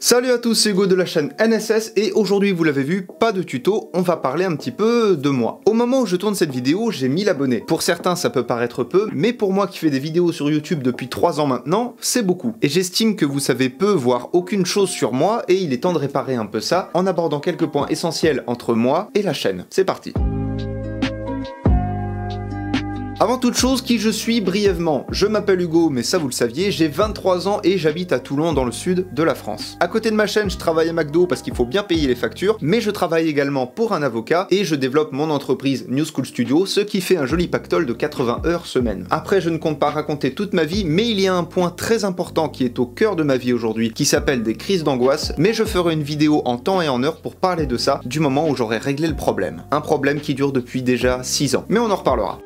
Salut à tous, c'est Hugo de la chaîne NSS et aujourd'hui vous l'avez vu, pas de tuto, on va parler un petit peu de moi. Au moment où je tourne cette vidéo, j'ai 1000 abonnés. Pour certains ça peut paraître peu, mais pour moi qui fais des vidéos sur YouTube depuis 3 ans maintenant, c'est beaucoup. Et j'estime que vous savez peu, voire aucune chose sur moi et il est temps de réparer un peu ça en abordant quelques points essentiels entre moi et la chaîne. C'est parti. Avant toute chose, qui je suis brièvement? Je m'appelle Hugo, mais ça vous le saviez, j'ai 23 ans et j'habite à Toulon dans le sud de la France. À côté de ma chaîne, je travaille à McDo parce qu'il faut bien payer les factures, mais je travaille également pour un avocat et je développe mon entreprise New School Studio, ce qui fait un joli pactole de 80 heures semaine. Après, je ne compte pas raconter toute ma vie, mais il y a un point très important qui est au cœur de ma vie aujourd'hui, qui s'appelle des crises d'angoisse, mais je ferai une vidéo en temps et en heure pour parler de ça, du moment où j'aurai réglé le problème. Un problème qui dure depuis déjà 6 ans. Mais on en reparlera.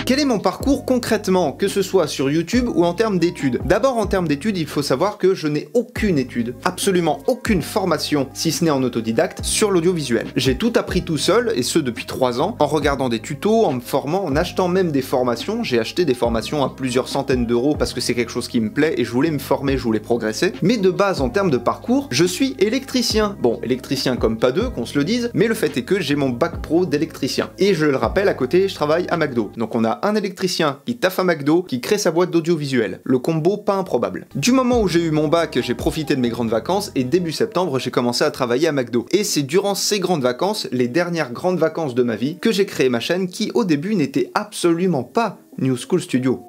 Quel est mon parcours concrètement, que ce soit sur YouTube ou en termes d'études? D'abord en termes d'études, il faut savoir que je n'ai aucune étude, absolument aucune formation, si ce n'est en autodidacte, sur l'audiovisuel. J'ai tout appris tout seul, et ce depuis 3 ans, en regardant des tutos, en me formant, en achetant même des formations. J'ai acheté des formations à plusieurs centaines d'euros parce que c'est quelque chose qui me plaît et je voulais me former, je voulais progresser. Mais de base en termes de parcours, je suis électricien. Bon, électricien comme pas deux, qu'on se le dise, mais le fait est que j'ai mon bac pro d'électricien. Et je le rappelle, à côté, je travaille à McDo. Donc on a un électricien qui taffe à McDo, qui crée sa boîte d'audiovisuel. Le combo pas improbable. Du moment où j'ai eu mon bac, j'ai profité de mes grandes vacances et début septembre, j'ai commencé à travailler à McDo. Et c'est durant ces grandes vacances, les dernières grandes vacances de ma vie, que j'ai créé ma chaîne qui au début n'était absolument pas New School Studio.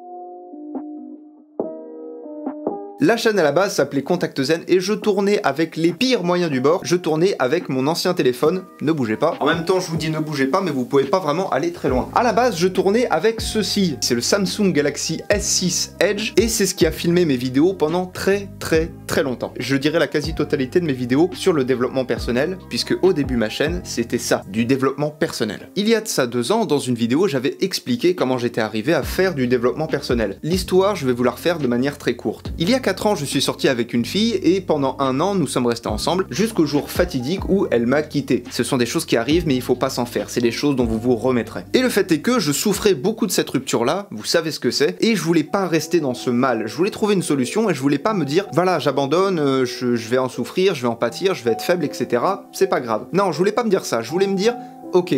La chaîne à la base s'appelait Contact Zen et je tournais avec les pires moyens du bord. Je tournais avec mon ancien téléphone, ne bougez pas. En même temps, je vous dis ne bougez pas, mais vous pouvez pas vraiment aller très loin. À la base, je tournais avec ceci. C'est le Samsung Galaxy S6 Edge et c'est ce qui a filmé mes vidéos pendant très longtemps. Je dirais la quasi-totalité de mes vidéos sur le développement personnel, puisque au début ma chaîne, c'était ça, du développement personnel. Il y a de ça 2 ans, dans une vidéo, j'avais expliqué comment j'étais arrivé à faire du développement personnel. L'histoire, je vais vous la refaire de manière très courte. Il y a 4 ans, je suis sorti avec une fille et pendant 1 an, nous sommes restés ensemble jusqu'au jour fatidique où elle m'a quitté. Ce sont des choses qui arrivent, mais il faut pas s'en faire. C'est des choses dont vous vous remettrez. Et le fait est que je souffrais beaucoup de cette rupture-là, vous savez ce que c'est, et je voulais pas rester dans ce mal. Je voulais trouver une solution et je voulais pas me dire, voilà, j'abandonne, je vais en souffrir, je vais en pâtir, je vais être faible, etc. C'est pas grave. Non, je voulais pas me dire ça. Je voulais me dire, ok,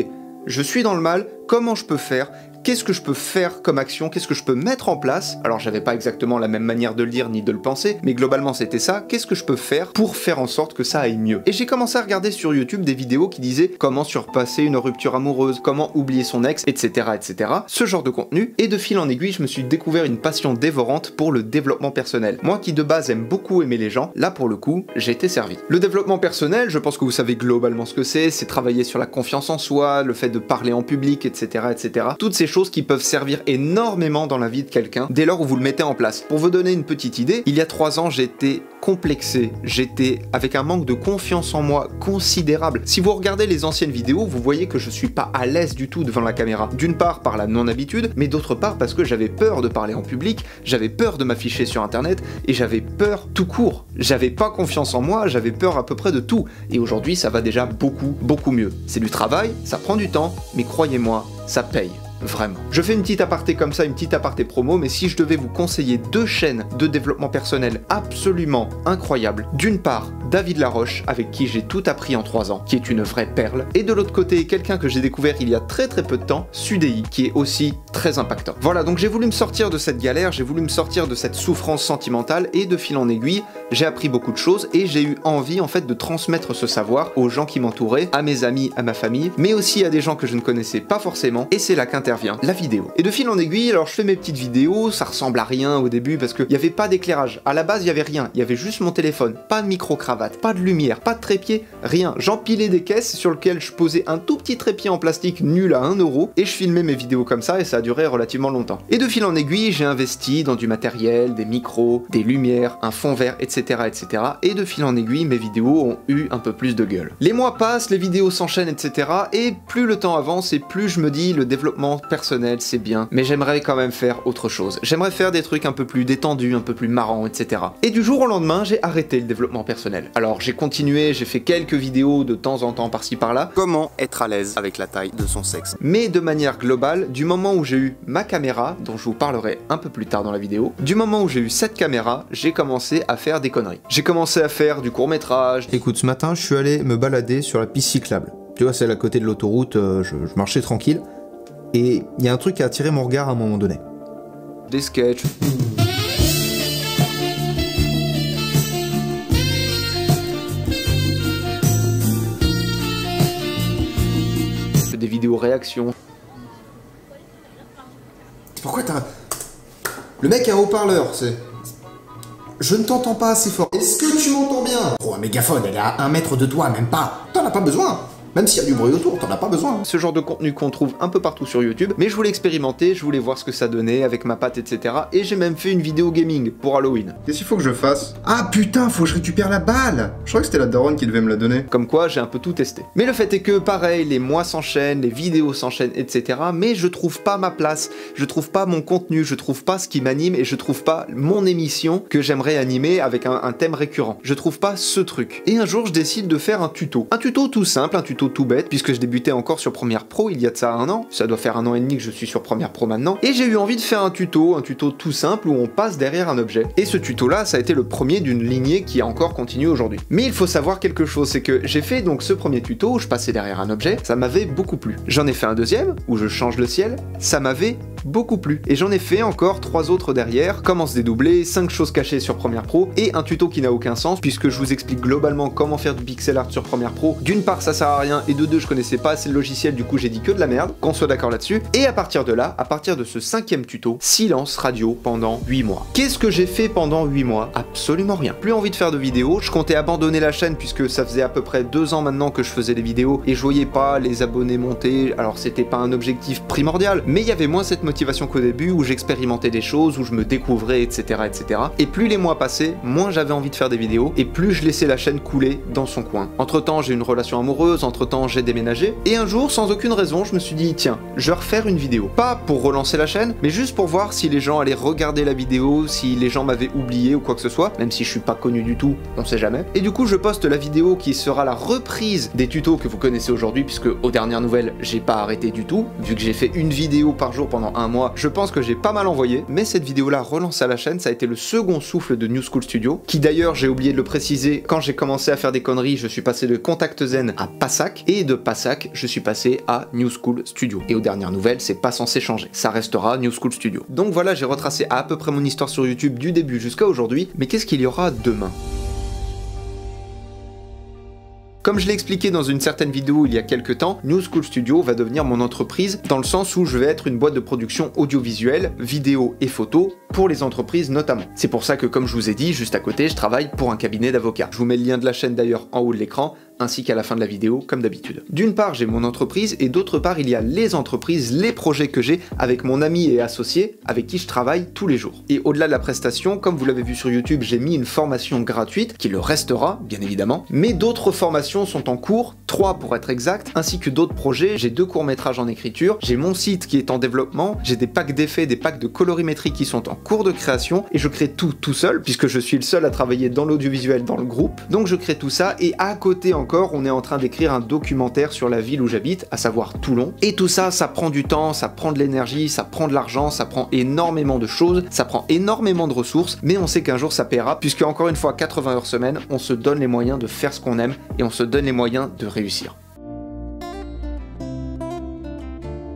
je suis dans le mal, comment je peux faire? Qu'est-ce que je peux faire comme action? Qu'est-ce que je peux mettre en place? Alors j'avais pas exactement la même manière de le dire ni de le penser, mais globalement c'était ça. Qu'est-ce que je peux faire pour faire en sorte que ça aille mieux? Et j'ai commencé à regarder sur YouTube des vidéos qui disaient comment surpasser une rupture amoureuse, comment oublier son ex, etc. etc. Ce genre de contenu. Et de fil en aiguille, je me suis découvert une passion dévorante pour le développement personnel. Moi qui de base aime beaucoup aimer les gens, là pour le coup, j'ai été servi. Le développement personnel, je pense que vous savez globalement ce que c'est travailler sur la confiance en soi, le fait de parler en public, etc. etc. Toutes ces choses qui peuvent servir énormément dans la vie de quelqu'un dès lors où vous le mettez en place. Pour vous donner une petite idée, il y a 3 ans, j'étais complexé, j'étais avec un manque de confiance en moi considérable. Si vous regardez les anciennes vidéos, vous voyez que je suis pas à l'aise du tout devant la caméra. D'une part par la non-habitude, mais d'autre part parce que j'avais peur de parler en public, j'avais peur de m'afficher sur internet et j'avais peur tout court. J'avais pas confiance en moi, j'avais peur à peu près de tout. Et aujourd'hui, ça va déjà beaucoup mieux. C'est du travail, ça prend du temps, mais croyez-moi, ça paye. Vraiment. Je fais une petite aparté comme ça, une petite aparté promo, mais si je devais vous conseiller 2 chaînes de développement personnel absolument incroyables, d'une part, David Laroche, avec qui j'ai tout appris en 3 ans, qui est une vraie perle, et de l'autre côté, quelqu'un que j'ai découvert il y a très peu de temps, Sudei, qui est aussi très impactant. Voilà, donc j'ai voulu me sortir de cette galère, j'ai voulu me sortir de cette souffrance sentimentale, et de fil en aiguille, j'ai appris beaucoup de choses, et j'ai eu envie, en fait, de transmettre ce savoir aux gens qui m'entouraient, à mes amis, à ma famille, mais aussi à des gens que je ne connaissais pas forcément, et c'est là qu'intervient la vidéo. Et de fil en aiguille, alors je fais mes petites vidéos, ça ressemble à rien au début parce qu'il n'y avait pas d'éclairage. À la base, il n'y avait rien, il y avait juste mon téléphone, pas de micro-cravate, pas de lumière, pas de trépied, rien. J'empilais des caisses sur lesquelles je posais un tout petit trépied en plastique nul à 1 € et je filmais mes vidéos comme ça et ça a duré relativement longtemps. Et de fil en aiguille, j'ai investi dans du matériel, des micros, des lumières, un fond vert, etc. etc. Et de fil en aiguille, mes vidéos ont eu un peu plus de gueule. Les mois passent, les vidéos s'enchaînent, etc. Et plus le temps avance et plus je me dis le développement personnel c'est bien, mais j'aimerais quand même faire autre chose. J'aimerais faire des trucs un peu plus détendus, un peu plus marrants, etc. Et du jour au lendemain, j'ai arrêté le développement personnel. Alors j'ai continué, j'ai fait quelques vidéos de temps en temps par-ci par-là. Comment être à l'aise avec la taille de son sexe. Mais de manière globale, du moment où j'ai eu ma caméra, dont je vous parlerai un peu plus tard dans la vidéo, du moment où j'ai eu cette caméra, j'ai commencé à faire des conneries. J'ai commencé à faire du court-métrage. Écoute, ce matin, je suis allé me balader sur la piste cyclable. Tu vois, celle à côté de l'autoroute, je marchais tranquille. Et il y a un truc qui a attiré mon regard à un moment donné. Des sketchs. Des vidéos réactions. Pourquoi t'as... Le mec a un haut-parleur, c'est... Je ne t'entends pas assez fort. Est-ce que tu m'entends bien? Oh, un mégaphone, elle est à 1 mètre de toi, même pas. T'en as pas besoin. Même s'il y a du bruit autour, t'en as pas besoin. Ce genre de contenu qu'on trouve un peu partout sur YouTube, mais je voulais expérimenter, je voulais voir ce que ça donnait avec ma patte, etc. Et j'ai même fait une vidéo gaming pour Halloween. Qu'est-ce qu'il faut que je fasse? Ah putain, faut que je récupère la balle. Je crois que c'était la daronne qui devait me la donner. Comme quoi, j'ai un peu tout testé. Mais le fait est que, pareil, les mois s'enchaînent, les vidéos s'enchaînent, etc. Mais je trouve pas ma place, je trouve pas mon contenu, je trouve pas ce qui m'anime et je trouve pas mon émission que j'aimerais animer avec un thème récurrent. Je trouve pas ce truc. Et un jour, je décide de faire un tuto. Un tuto tout simple, un tuto tout bête, puisque je débutais encore sur Premiere Pro il y a de ça 1 an. Ça doit faire 1 an et demi que je suis sur Premiere Pro maintenant. Et j'ai eu envie de faire un tuto tout simple où on passe derrière un objet. Et ce tuto-là, ça a été le premier d'une lignée qui a encore continué aujourd'hui. Mais il faut savoir quelque chose, c'est que j'ai fait donc ce premier tuto où je passais derrière un objet, ça m'avait beaucoup plu. J'en ai fait un deuxième où je change le ciel, ça m'avait beaucoup plu. Et j'en ai fait encore 3 autres derrière, comment se dédoubler, 5 choses cachées sur Premiere Pro et un tuto qui n'a aucun sens puisque je vous explique globalement comment faire du pixel art sur Premiere Pro. D'une part, ça sert à rien et de deux, je connaissais pas assez le logiciel, du coup j'ai dit que de la merde, qu'on soit d'accord là-dessus. Et à partir de là, à partir de ce 5e tuto, silence radio pendant 8 mois. Qu'est-ce que j'ai fait pendant 8 mois? Absolument rien. Plus envie de faire de vidéos, je comptais abandonner la chaîne puisque ça faisait à peu près 2 ans maintenant que je faisais des vidéos et je voyais pas les abonnés monter, alors c'était pas un objectif primordial, mais il y avait moins cette motivation qu'au début où j'expérimentais des choses, où je me découvrais, etc., etc. Et plus les mois passaient, moins j'avais envie de faire des vidéos et plus je laissais la chaîne couler dans son coin. Entre temps, j'ai une relation amoureuse, entre temps, j'ai déménagé et un jour, sans aucune raison, je me suis dit tiens, je vais refaire une vidéo. Pas pour relancer la chaîne, mais juste pour voir si les gens allaient regarder la vidéo, si les gens m'avaient oublié ou quoi que ce soit, même si je suis pas connu du tout, on sait jamais. Et du coup, je poste la vidéo qui sera la reprise des tutos que vous connaissez aujourd'hui, puisque aux dernières nouvelles, j'ai pas arrêté du tout. Vu que j'ai fait une vidéo par jour pendant 1 mois, je pense que j'ai pas mal envoyé, mais cette vidéo-là relancée à la chaîne, ça a été le second souffle de New School Studio, qui d'ailleurs, j'ai oublié de le préciser, quand j'ai commencé à faire des conneries, je suis passé de Contact Zen à Passac, et de Passac, je suis passé à New School Studio. Et aux dernières nouvelles, c'est pas censé changer. Ça restera New School Studio. Donc voilà, j'ai retracé à peu près mon histoire sur YouTube du début jusqu'à aujourd'hui, mais qu'est-ce qu'il y aura demain ? Comme je l'ai expliqué dans une certaine vidéo il y a quelques temps, New School Studio va devenir mon entreprise dans le sens où je vais être une boîte de production audiovisuelle, vidéo et photo pour les entreprises notamment. C'est pour ça que comme je vous ai dit, juste à côté, je travaille pour un cabinet d'avocats. Je vous mets le lien de la chaîne d'ailleurs en haut de l'écran, ainsi qu'à la fin de la vidéo, comme d'habitude. D'une part, j'ai mon entreprise, et d'autre part, il y a les entreprises, les projets que j'ai avec mon ami et associé, avec qui je travaille tous les jours. Et au-delà de la prestation, comme vous l'avez vu sur YouTube, j'ai mis une formation gratuite, qui le restera, bien évidemment, mais d'autres formations sont en cours, 3 pour être exact, ainsi que d'autres projets. J'ai 2 courts-métrages en écriture, j'ai mon site qui est en développement, j'ai des packs d'effets, des packs de colorimétrie qui sont en cours de création, et je crée tout seul, puisque je suis le seul à travailler dans l'audiovisuel dans le groupe, donc je crée tout ça, et à côté encore, on est en train d'écrire un documentaire sur la ville où j'habite, à savoir Toulon. Et tout ça, ça prend du temps, ça prend de l'énergie, ça prend de l'argent, ça prend énormément de choses, ça prend énormément de ressources, mais on sait qu'un jour ça paiera, puisque encore une fois, 80 heures semaine, on se donne les moyens de faire ce qu'on aime, et on se donne les moyens de réussir.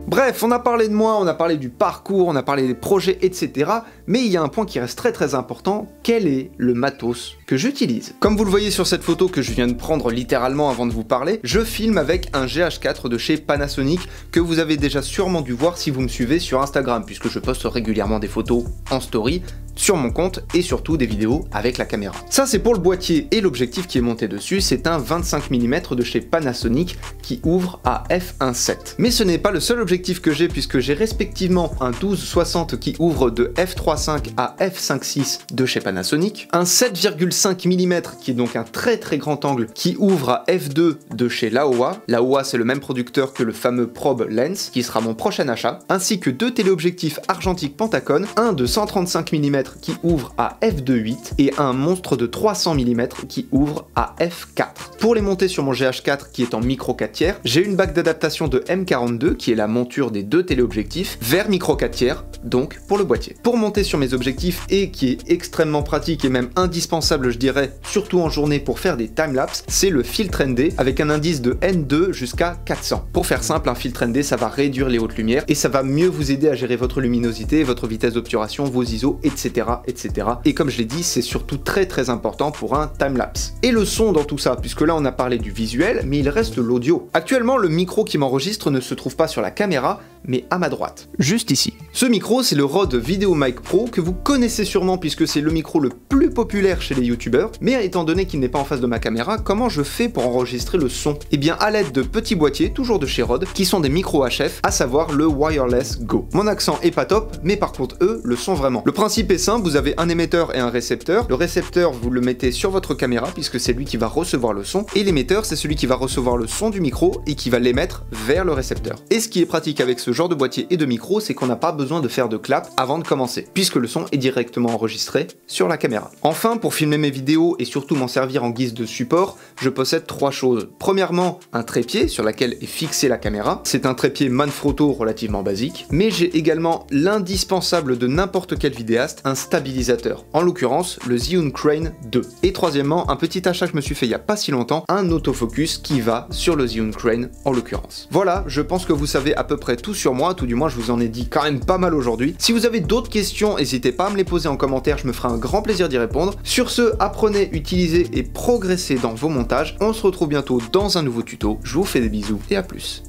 Bref, on a parlé de moi, on a parlé du parcours, on a parlé des projets, etc. Mais il y a un point qui reste très important, quel est le matos que j'utilise? Comme vous le voyez sur cette photo que je viens de prendre littéralement avant de vous parler, je filme avec un GH4 de chez Panasonic que vous avez déjà sûrement dû voir si vous me suivez sur Instagram, puisque je poste régulièrement des photos en story sur mon compte et surtout des vidéos avec la caméra. Ça c'est pour le boîtier et l'objectif qui est monté dessus, c'est un 25 mm de chez Panasonic qui ouvre à f1.7. Mais ce n'est pas le seul objectif que j'ai puisque j'ai respectivement un 12-60 qui ouvre de f3 f3.5 à f5.6 de chez Panasonic, un 7,5 mm qui est donc un très grand angle qui ouvre à f2 de chez Laowa. Laowa c'est le même producteur que le fameux Probe Lens qui sera mon prochain achat, ainsi que 2 téléobjectifs argentiques Pentagon, un de 135 mm qui ouvre à f2.8 et un monstre de 300 mm qui ouvre à f4. Pour les monter sur mon GH4 qui est en micro 4/3, j'ai une bague d'adaptation de M42 qui est la monture des 2 téléobjectifs vers micro 4/3, donc pour le boîtier. Pour monter sur mes objectifs et qui est extrêmement pratique et même indispensable je dirais, surtout en journée pour faire des timelapse, c'est le filtre ND avec un indice de N2 jusqu'à 400. Pour faire simple, un filtre ND ça va réduire les hautes lumières et ça va mieux vous aider à gérer votre luminosité, votre vitesse d'obturation, vos ISO, etc. etc. Et comme je l'ai dit, c'est surtout très important pour un timelapse. Et le son dans tout ça, puisque là on a parlé du visuel, mais il reste l'audio. Actuellement, le micro qui m'enregistre ne se trouve pas sur la caméra, mais à ma droite, juste ici. Ce micro, c'est le Rode VideoMic Pro que vous connaissez sûrement puisque c'est le micro le plus populaire chez les youtubeurs, mais étant donné qu'il n'est pas en face de ma caméra, comment je fais pour enregistrer le son? Eh bien à l'aide de petits boîtiers, toujours de chez Rode, qui sont des micros HF, à savoir le Wireless Go. Mon accent est pas top, mais par contre eux le sont vraiment. Le principe est simple, vous avez un émetteur et un récepteur. Le récepteur, vous le mettez sur votre caméra puisque c'est lui qui va recevoir le son, et l'émetteur, c'est celui qui va recevoir le son du micro et qui va l'émettre vers le récepteur. Et ce qui est pratique avec ce genre de boîtier et de micro, c'est qu'on n'a pas besoin de faire de clap avant de commencer, puisque le son est directement enregistré sur la caméra. Enfin, pour filmer mes vidéos et surtout m'en servir en guise de support, je possède 3 choses. Premièrement, un trépied sur lequel est fixée la caméra. C'est un trépied Manfrotto relativement basique, mais j'ai également l'indispensable de n'importe quel vidéaste, un stabilisateur, en l'occurrence le Zhiyun Crane 2. Et troisièmement, un petit achat que je me suis fait il y a pas si longtemps, un autofocus qui va sur le Zhiyun Crane en l'occurrence. Voilà, je pense que vous savez à peu près tout sur moi, tout du moins je vous en ai dit quand même pas mal aujourd'hui. Si vous avez d'autres questions, n'hésitez pas à me les poser en commentaire, je me ferai un grand plaisir d'y répondre. Sur ce, apprenez, utilisez et progressez dans vos montages. On se retrouve bientôt dans un nouveau tuto. Je vous fais des bisous et à plus.